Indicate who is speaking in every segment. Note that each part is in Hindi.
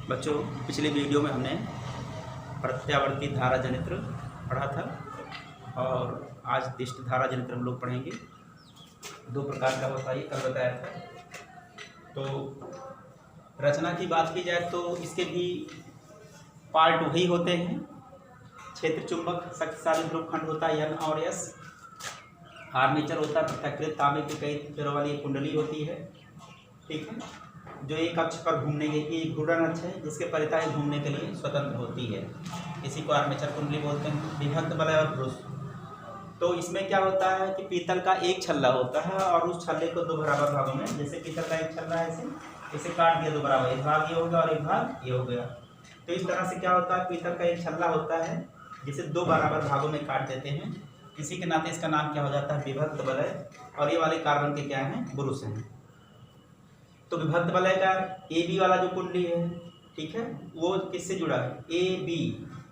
Speaker 1: बच्चों, पिछले वीडियो में हमने प्रत्यावर्ती धारा जनित्र पढ़ा था और आज दिष्ट धारा जनित्र हम लोग पढ़ेंगे। दो प्रकार का होता है, ये कल बताया था। तो रचना की बात की जाए तो इसके भी पार्ट वही होते हैं। क्षेत्र चुंबक शक्तिशाली ध्रुवखंड होता है N और S। आर्मेचर होता है पृथक्कृत तांबे की कई पेड़ों वाली एक कुंडली होती है, ठीक है, जो एक अक्ष पर घूमने के लिए घूर्णन अक्ष है जिसके परितः घूमने के लिए स्वतंत्र होती है। इसी को आर्मेचर कुंडली बोलते हैं। विभक्त वलय और ब्रूस। तो इसमें क्या होता है कि पीतल का एक छल्ला होता है और उस छल्ले को दो बराबर भागों में, जैसे पीतल का एक छल्ला है इसे काट दिया दो बराबर, एक भाग ये होगा और एक भाग ये हो गया। तो इस तरह से क्या होता है, पीतल का एक छल्ला होता है जिसे दो बराबर भागों में काट देते हैं। इसी के नाते इसका नाम क्या हो जाता है, विभक्त वलय। और ये वाले कार्बन के क्या हैं, ब्रूस हैं। तो विभक्त वलय का ए बी वाला जो कुंडली है, ठीक है, वो किससे जुड़ा है, ए बी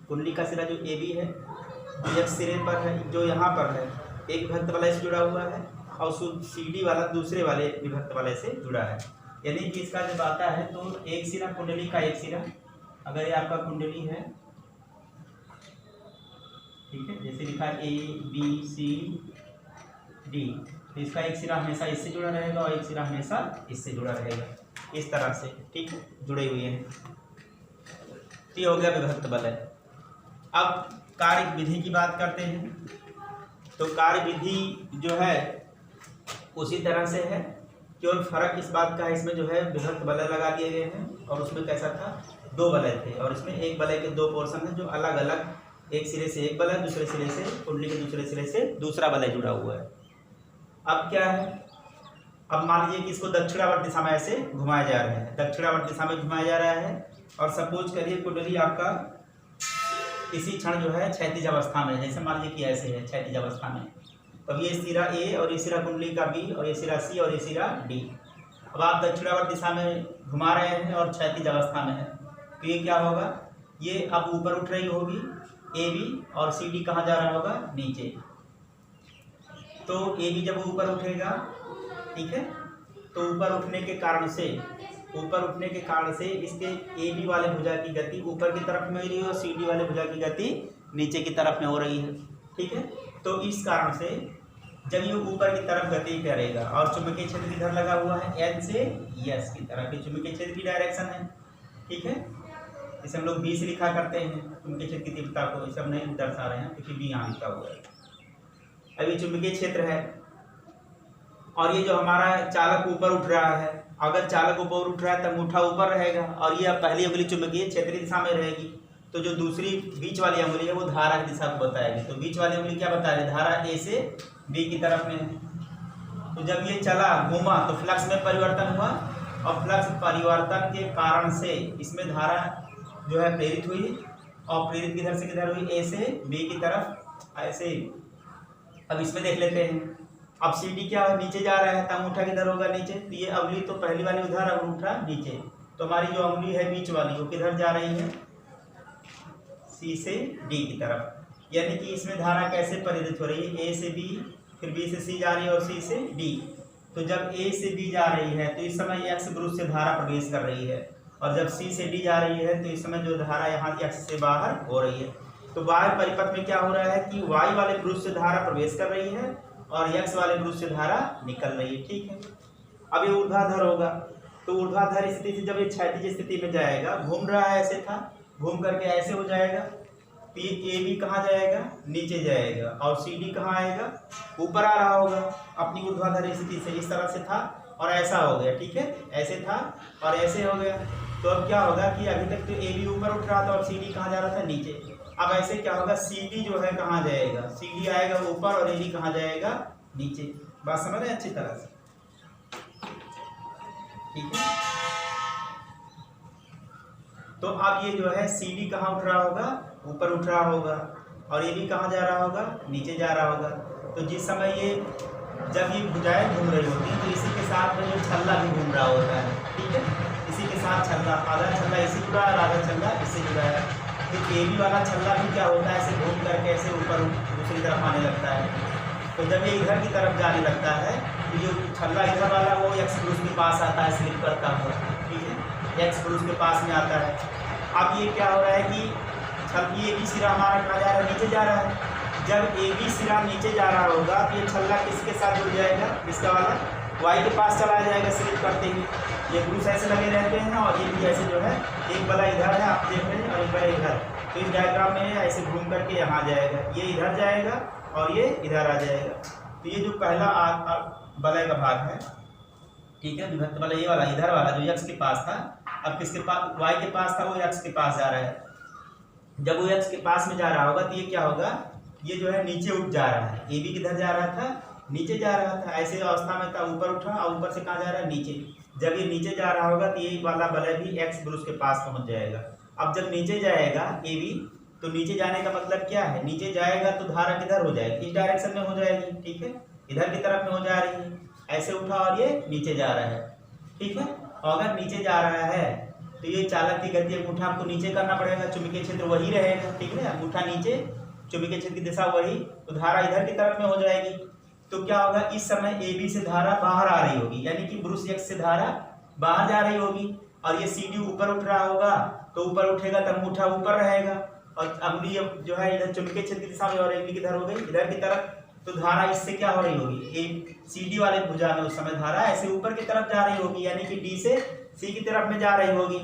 Speaker 1: कुंडली का सिरा जो ए बी है, जो एक सिरे पर है, जो यहाँ पर है, एक विभक्त वलय से जुड़ा हुआ है और सी डी वाला दूसरे वाले विभक्त वलय से जुड़ा है। यानी कि इसका जब आता है तो एक सिरा कुंडली का एक सिरा, अगर ये आपका कुंडली है, ठीक है, जैसे लिखा है ए बी सी डी, तो इसका एक सिरा हमेशा इससे जुड़ा रहेगा और एक सिरा हमेशा इससे जुड़ा रहेगा, इस तरह से, ठीक है, जुड़े हुए हैं। तो ये हो गया विभक्त वलय। अब कार्य विधि की बात करते हैं। तो कार्य विधि जो है उसी तरह से है, केवल फर्क इस बात का है, इसमें जो है विभक्त वलय लगा दिए गए हैं और उसमें कैसा था, दो वलय थे और इसमें एक वलय के दो पोर्शन हैं जो अलग अलग, एक सिरे से एक वलय, दूसरे सिरे से कुंडली के दूसरे सिरे से दूसरा वलय जुड़ा हुआ है। अब क्या है, अब मान लीजिए कि इसको दक्षिणावर्त दिशा में ऐसे घुमाया जा रहा है, दक्षिणावर्त दिशा में घुमाया जा रहा है और सपोज करिए कुंडली आपका किसी क्षण जो है क्षैतिज अवस्था में, जैसे मान लीजिए कि ऐसे है क्षैतिज अवस्था में, तब ये सिरा ए और ये सिरा कुंडली का बी और ये सिरा सी और ये सिरा डी। अब आप दक्षिणावर्त दिशा में घुमा रहे हैं और क्षैतिज अवस्था में है, तो ये क्या होगा, ये अब ऊपर उठ रही होगी ए बी और सी डी कहाँ जा रहा होगा, नीचे। तो ए बी जब ऊपर उठेगा, ठीक है, तो ऊपर उठने के कारण से इसके ए बी वाले भुजा की गति ऊपर की तरफ में हो रही है और सी डी वाले भुजा की गति नीचे की तरफ में हो रही है, ठीक है। तो इस कारण से जब ये ऊपर की तरफ गति करेगा और चुंबकीय क्षेत्र किधर लगा हुआ है, एन से एस की तरफ, ये चुंबकीय क्षेत्र की डायरेक्शन है, ठीक है। इसे हम लोग बी से लिखा करते हैं चुंबकीय क्षेत्र की तीव्रता को, इसे हम नहीं दर्शा रहे हैं क्योंकि बी यहाँ लिखा हुआ है। अब ये चुंबकीय क्षेत्र है और ये जो हमारा चालक ऊपर उठ रहा है, अगर चालक ऊपर उठ रहा है तब अंगूठा ऊपर रहेगा और ये पहली उंगली चुंबकीय क्षेत्रीय दिशा में रहेगी। तो जो दूसरी बीच वाली उंगली है वो धारा की दिशा को बताएगी। तो बीच वाली उंगली क्या बता रही है, धारा ए से बी की तरफ में है। तो जब ये चला घूमा तो फ्लक्स में परिवर्तन हुआ और फ्लक्स परिवर्तन के कारण से इसमें धारा जो है प्रेरित हुई और प्रेरित किधर से किधर हुई, ए से बी की तरफ, ऐसे। अब इसमें देख लेते हैं, अब सी डी क्या है, नीचे जा रहा है, तो अंगूठा किधर होगा, नीचे। तो ये उंगली तो पहली वाली उधर, अंगूठा नीचे। तो हमारी जो उंगली है बीच वाली वो किधर जा रही है, सी से डी की तरफ। यानी कि इसमें धारा कैसे प्रेरित हो रही है, ए से बी, फिर बी से सी जा रही है और सी से डी। तो जब ए से बी जा रही है तो इस समय एक्स ब्रूस से धारा प्रवेश कर रही है और जब सी से डी जा रही है तो इस समय जो धारा यहाँ एक्स से बाहर हो रही है। तो बाहर परिपथ में क्या हो रहा है कि वाई वाले ब्रूस से धारा प्रवेश कर रही है और एक्स वाले ब्रूस से धारा निकल रही है, ठीक है। अब ये ऊर्ध्वाधर होगा, तो ऊर्ध्वाधर स्थिति से जब ये क्षैतिज स्थिति में जाएगा, घूम रहा है ऐसे था, घूम करके ऐसे हो जाएगा, तो ये ए बी कहाँ जाएगा, नीचे जाएगा और सी डी कहाँ आएगा, ऊपर आ रहा होगा अपनी ऊर्ध्वाधर स्थिति से। इस तरह से था और ऐसा हो गया, ठीक है, ऐसे था और ऐसे हो गया। तो अब क्या होगा कि अभी तक तो ए बी ऊपर उठ रहा था और सी डी कहाँ जा रहा था, नीचे। अब ऐसे क्या होगा, सी डी जो है कहाँ जाएगा, सी डी आएगा ऊपर और ए डी कहाँ जाएगा, नीचे। बात समझ रहे हैं अच्छी तरह से, ठीक है। तो अब ये जो है सी डी कहाँ उठ रहा होगा, ऊपर उठ रहा होगा और ए बी कहाँ जा रहा होगा, नीचे जा रहा होगा। तो जिस समय ये जब ये भुजाएं घूम रही होती हैं तो इसी के साथ में जो छल्ला भी घूम रहा होता है, ठीक है, इसी के साथ छल्ला, आधा छल्ला इसी जुड़ा है और आधा छल्ला इससे जुड़ा है। तो ए बी वाला छल्ला भी क्या होता है, ऐसे घूम करके ऐसे ऊपर दूसरी तरफ आने लगता है। तो जब ये इधर की तरफ जाने लगता है तो जो छल्ला इधर वाला वो एक्स ब्रूस के पास आता है स्लिप करता हुआ, ठीक है। एक्स ब्रूस के पास में आता है। अब ये क्या हो रहा है कि ये बी सिरा हमारा कहाँ जा रहा है, नीचे जा रहा है। जब ए बी सिरा नीचे जा रहा होगा तो ये छल्ला किसके साथ जुड़ जाएगा, इसका वाला वाई के पास चला जाएगा स्लिप करते ही। ये ब्रूस ऐसे लगे रहते हैं और ये भी ऐसे जो है एक बला इधर है आप देख रहे हैं और एक बला इधर। तो इस डायग्राम में ऐसे घूम करके यहाँ जाएगा, ये इधर जाएगा और ये इधर आ जाएगा। तो ये जो पहला बलय का भाग है, ठीक है, विभक्त बलय ये वाला इधर वाला जो एक्स के पास था, अब किसके पास, वाई के पास था, वो एक्स के पास जा रहा है। जब वो एक्स के पास में जा रहा होगा तो ये क्या होगा, ये जो है नीचे उठ जा रहा है। ए बी किधर जा रहा था, नीचे जा रहा था, ऐसे अवस्था में था ऊपर उठा और ऊपर से कहाँ जा रहा है, नीचे। जब ये नीचे जा रहा होगा तो ये वाला बलय भी एक्स ब्रूस के पास पहुंच जाएगा। अब जब नीचे जाएगा ए बी, तो नीचे जाने का मतलब क्या है, नीचे जाएगा तो धारा किधर हो जाएगी, इस डायरेक्शन में हो जाएगी, ठीक है, इधर की तरफ में हो जा रही है। ऐसे उठा और ये नीचे जा रहा है, ठीक है। और अगर नीचे जा रहा है तो ये चालक की गति, अंगूठा हमको नीचे करना पड़ेगा, चुंबकीय क्षेत्र वही रहेगा, ठीक है, अंगूठा नीचे, चुंबकीय क्षेत्र की दिशा वही, तो धारा इधर की तरफ में हो जाएगी। तो क्या होगा, इस समय ए बी से धारा बाहर आ रही होगी, यानी कि ब्रूस एक्स से धारा बाहर जा रही होगी। और ये सी डी ऊपर उठ रहा होगा, तो ऊपर उठेगा तो अंगूठा ऊपर रहेगा और अंगुली जो है इधर चुंबकीय क्षेत्र की दिशा में और अंगुली किधर हो गई, इधर की तरफ। तो धारा इससे क्या हो रही होगी, ए सी डी वाले भुजा में उस समय धारा ऐसे ऊपर की तरफ जा रही होगी, यानी कि डी से सी की तरफ में जा रही होगी,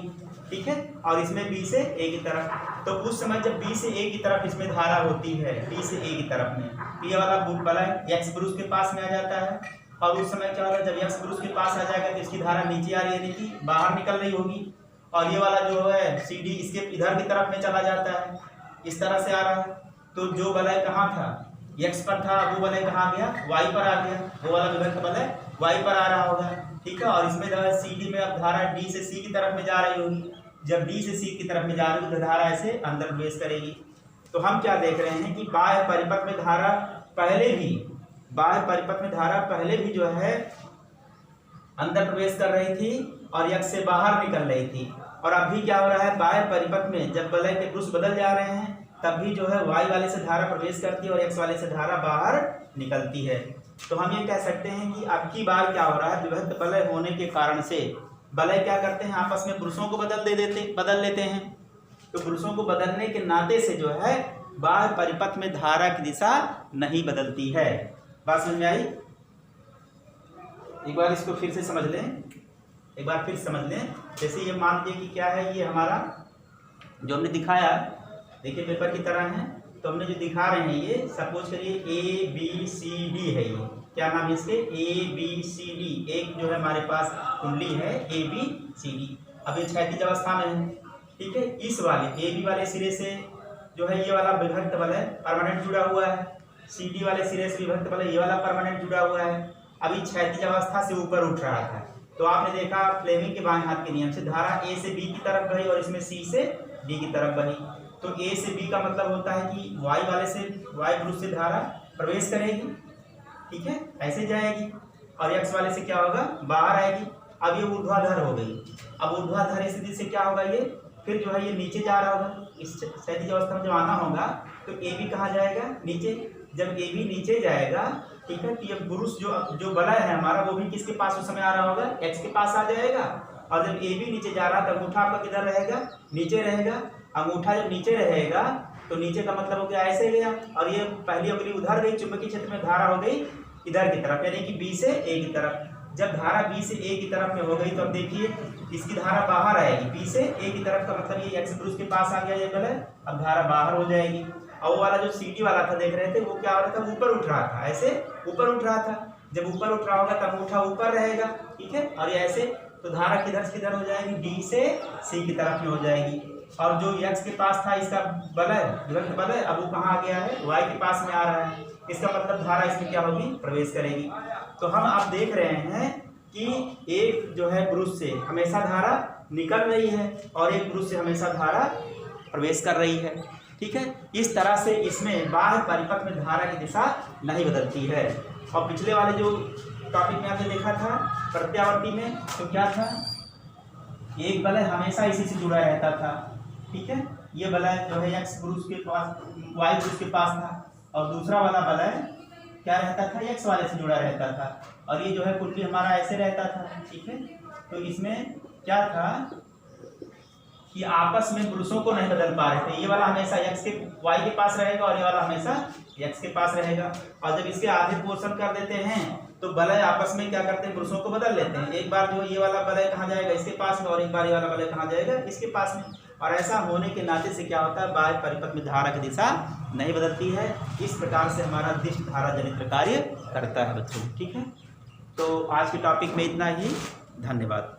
Speaker 1: ठीक है, और इसमें बी से ए की तरफ। तो उस समय जब बी से ए की तरफ इसमें धारा होती है, बी से ए की तरफ में, ये वाला बलय एक्स ब्रूस के पास में आ जाता है। और उस समय क्या होगा, जब एक्स ब्रूस के पास आ जाएगा तो इसकी धारा नीचे आ रही है, यानी कि बाहर निकल रही होगी। और ये वाला जो है सी डी इसके इधर की तरफ में चला जाता है, इस तरह से आ रहा है। तो जो बलय कहाँ था, एक्स पर था, वो बलय कहाँ गया, वाई पर आ गया, वो वाला विभक्त बलय वाई पर आ रहा होगा, ठीक है। और इसमें जो है सी डी में अब धारा डी से सी की तरफ में जा रही होगी। जब डी से सी की तरफ में जा रही होगी तो धारा ऐसे अंदर प्रवेश करेगी। तो हम क्या देख रहे हैं कि बाह्य परिपथ में धारा पहले भी जो है अंदर प्रवेश कर रही थी और एक्स से बाहर निकल रही थी। और अभी क्या हो रहा है, बाह्य परिपथ में जब बलय के ब्रूस बदल जा रहे हैं तब भी जो है वाई वाले से धारा प्रवेश करती है और एक्स वाले से धारा बाहर निकलती है। तो हम ये कह सकते हैं कि अब की बार क्या हो रहा है, विभक्त बलय होने के कारण से बलय क्या करते हैं, आपस में ब्रूसों को बदल लेते हैं। तो ब्रूसों को बदलने के नाते से जो है बाह्य परिपथ में धारा की दिशा नहीं बदलती है। बात समझ में आई? एक बार इसको फिर से समझ लें, जैसे ये मान लीजिए कि क्या है, ये हमारा जो हमने दिखाया, देखिए पेपर की तरह है, तो हमने जो दिखा रहे हैं ये सपोज करिए ए बी सी डी है, ये क्या नाम है इसके, ए बी सी डी। एक जो है हमारे पास कुंडली है ए बी सी डी, अब ये क्षैतिज अवस्था में है, ठीक है। इस वाले ए बी वाले सिरे से जो है ये वाला विभक्त बलय परमानेंट जुड़ा हुआ है, सी डी वाले सिरे से विभक्त बलय ये वाला परमानेंट जुड़ा हुआ है। अभी क्षैतिज अवस्था से ऊपर उठ रहा था, तो आपने देखा फ्लेमिंग के बाएं हाथ के नियम से धारा ए से बी की तरफ बही और इसमें सी से डी की तरफ बही। तो ए से बी का मतलब होता है कि वाई वाले से, वाई ब्रूस से धारा प्रवेश करेगी, ठीक है, ऐसे जाएगी, और एक्स वाले से क्या होगा, बाहर आएगी। अब ये ऊर्ध्वाधर हो गई। अब ऊर्ध्वाधर स्थिति से क्या होगा, ये फिर जो है ये नीचे जा रहा होगा, इस क्षैतिज अवस्था में जब आना होगा तो ए बी कहाँ जाएगा, नीचे। जब ए बी नीचे जाएगा, ठीक है, तो ये ब्रूस जो बलय है हमारा वो भी किसके पास उस समय आ रहा होगा, एक्स के पास आ जाएगा। और जब ए बी नीचे जा रहा तो अंगूठा आपका किधर रहेगा, नीचे रहेगा। अंगूठा जब नीचे रहेगा तो नीचे का मतलब हो गया ऐसे गया, और ये पहली अंगुली उधर गई, चुंबकीय क्षेत्र में धारा हो गई इधर की तरफ, यानी कि बी से ए की तरफ। जब धारा बी से ए की तरफ में हो गई तो अब देखिए इसकी धारा बाहर आएगी, बी से ए की तरफ का मतलब ये एक्स ब्रूस के पास आ गया ये बलय, अब धारा बाहर हो जाएगी। और वो वाला जो सी डी वाला था देख रहे थे, वो क्या हो रहा था, ऊपर उठ रहा था, ऐसे ऊपर उठ रहा था। जब ऊपर उठ रहा होगा तो अंगूठा ऊपर रहेगा, ठीक है, और ये ऐसे, तो धारा किधर से किधर हो जाएगी, डी से सी की तरफ में हो जाएगी। और जो एक्स के पास था इसका बलय, विभक्त बलय, अब वो कहाँ आ गया है, वाई के पास में आ रहा है, इसका मतलब धारा इसमें क्या होगी, प्रवेश करेगी। तो हम आप देख रहे हैं कि एक जो है ब्रूस से हमेशा धारा निकल रही है और एक ब्रूस से हमेशा धारा प्रवेश कर रही है, ठीक है। इस तरह से इसमें बाह्य परिपथ में धारा की दिशा नहीं बदलती है। और पिछले वाले जो टॉपिक में आपने देखा था प्रत्यावर्ती में, तो क्या था, एक बलय हमेशा इसी से जुड़ा रहता था, ठीक है, ये बलय जो है एक्स ब्रूस के पास, वाई ब्रूस के पास था, और दूसरा वाला बलय क्या रहता था, एक्स वाले से जुड़ा रहता था। और ये जो है कुंडली हमारा ऐसे रहता था, ठीक है। तो इसमें क्या था कि आपस में पुरुषों को नहीं बदल पा रहे थे। ये वाला हमेशा x के y के पास रहेगा और ये वाला हमेशा x के पास रहेगा। और जब इसके आधे पोर्शन कर देते हैं तो वलय आपस में क्या करते हैं, पुरुषों को बदल लेते हैं। एक बार जो ये वाला वलय कहाँ जाएगा, इसके पास में, और एक बार ये वाला वलय कहाँ जाएगा, इसके पास में। और ऐसा होने के नाते से क्या होता है, बाह्य परिपथ में धारा की दिशा नहीं बदलती है। इस प्रकार से हमारा दिष्ट धारा जनित्र कार्य करता है बच्चों। ठीक है, तो आज के टॉपिक में इतना ही। धन्यवाद।